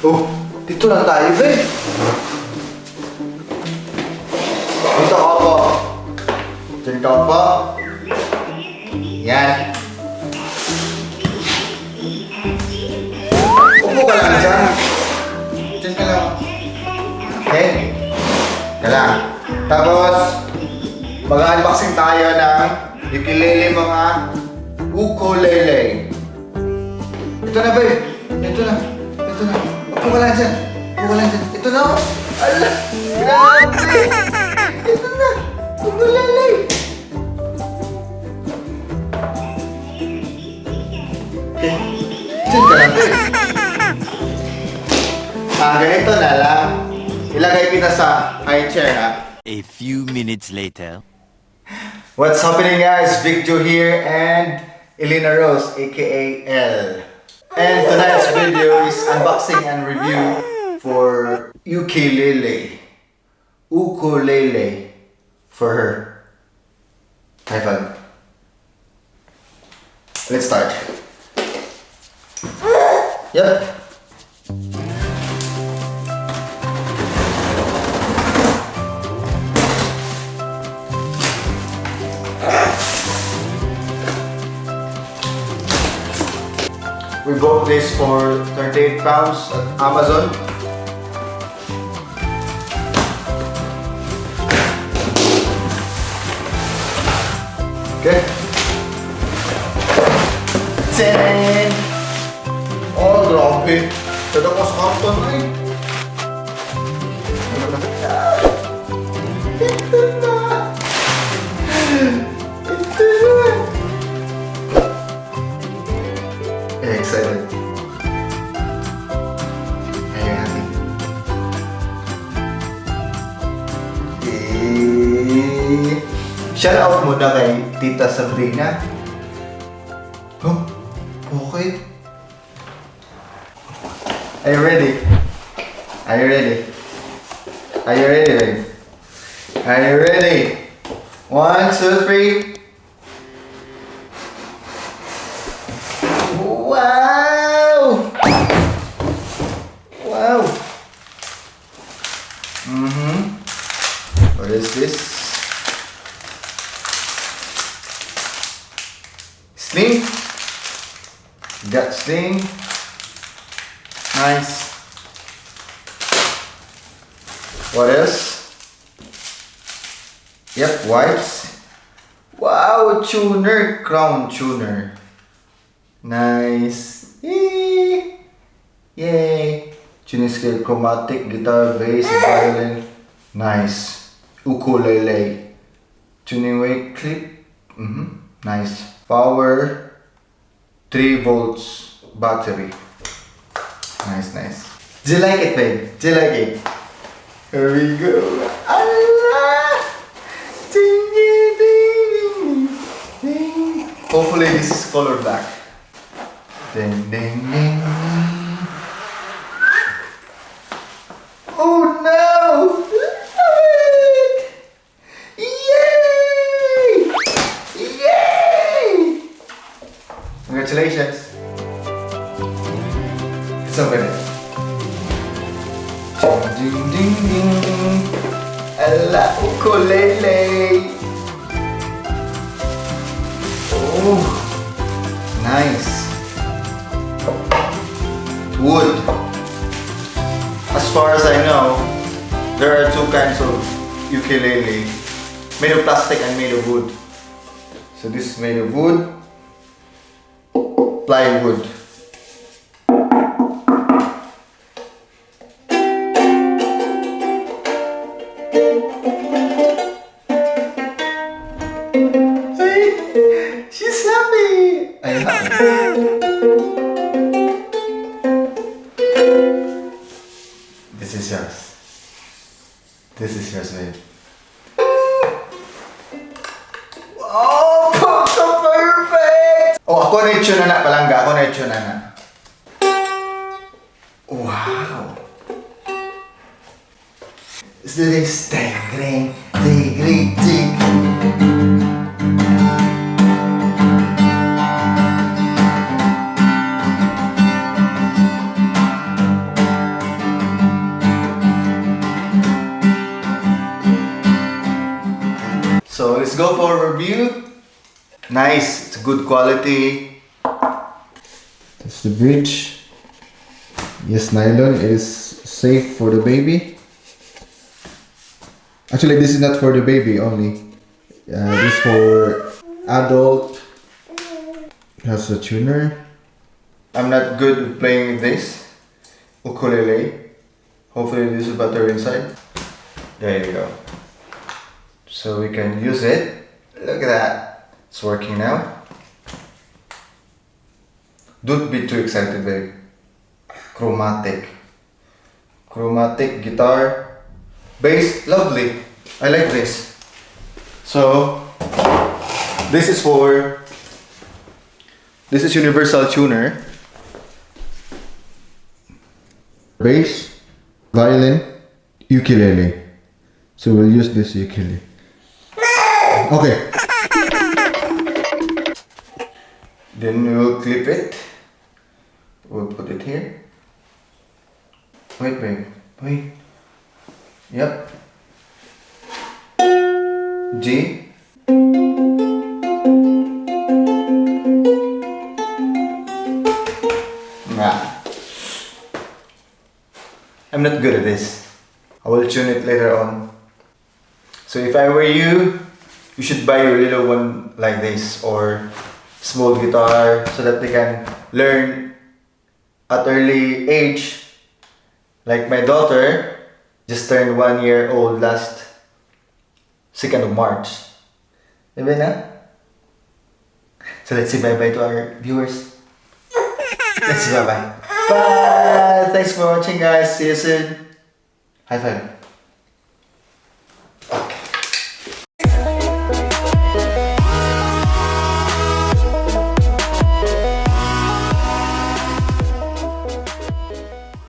Oh, dito lang tayo, babe. Dito ka po. Diyan ka po. Yan. Upo ka lang dyan. Diyan ka lang. Okay? Ka lang. Tapos, mag-unboxing tayo ng ukulele mga ukulele. Ito na, babe. Ito na. Ito na. Upo ka lang dyan. Upo ka lang dyan. Ito na. Ala! Grabe! Ito na. Ukulele. Okay. Dyan ka lang, babe. Ganito na lang. Ilagay kita sa high chair, ha? A few minutes later. What's happening, guys? Victor here and Elena Rose, aka Elle. And tonight's video is unboxing and review for ukulele. Ukulele for her. High five. Let's start. Yep. We bought this for 38 pounds at Amazon. Okay. Ten. Oh, grabe. Tada ko sa karton na eh. Ito na. Ito na. Excited. Ayan. Shout out muna kay Tita Sab. Oh, okay. Are you ready? Are you ready? Are you ready, babe? Are you ready? 1, 2, 3. Wow! Wow! What is this? Sling? Got sling. Nice. What else? Yep, wipes. Wow, tuner, crown tuner. Nice. Yay! Yay! Tuning scale, chromatic, guitar, bass, violin. Nice. Ukulele. Tuning weight clip. Nice. Power. 3 volts battery. Nice, nice. Do you like it, babe? Do you like it? Here we go. Allah! Ding, ding, ding, ding. Hopefully this is color black. Ding, ding, ding. Oh no! Yay! Yay! Congratulations. It's open it. Ding, ding, ding. Allah, ukulele. Oh, nice. Wood. As far as I know, there are 2 kinds of ukulele, made of plastic and made of wood. So this is made of wood, plywood. Hey, she's happy. I'm happy. This is yours. This is yours, babe. Oh, perfect! Oh, ako na yung tuna na palangga. Ako na yung tuna na. Wow! Let's do this. Ding, ding, ding, ding, ding. let's go for a review. Nice, it's good quality. That's the bridge. Yes, nylon is safe for the baby. Actually, this is not for the baby only. This is for adult. It has a tuner. I'm not good with playing with this. Ukulele. Hopefully this is better inside. There you go. So we can use it. Look at that. It's working now. Don't be too excited, babe. Chromatic. Chromatic guitar. Bass, lovely. I like this. So, this is universal tuner. Bass, violin, ukulele. So we'll use this ukulele. Okay. Then we'll clip it. We'll put it here. Wait, babe. Wait. Yep. G. Nah. I'm not good at this. I will tune it later on. So if I were you, you should buy your little one like this or small guitar so that they can learn at early age. Like my daughter just turned 1 year old last 2nd of March. Diba na? So let's say bye-bye to our viewers. Let's say bye-bye. Bye! Thanks for watching, guys. See you soon. High five.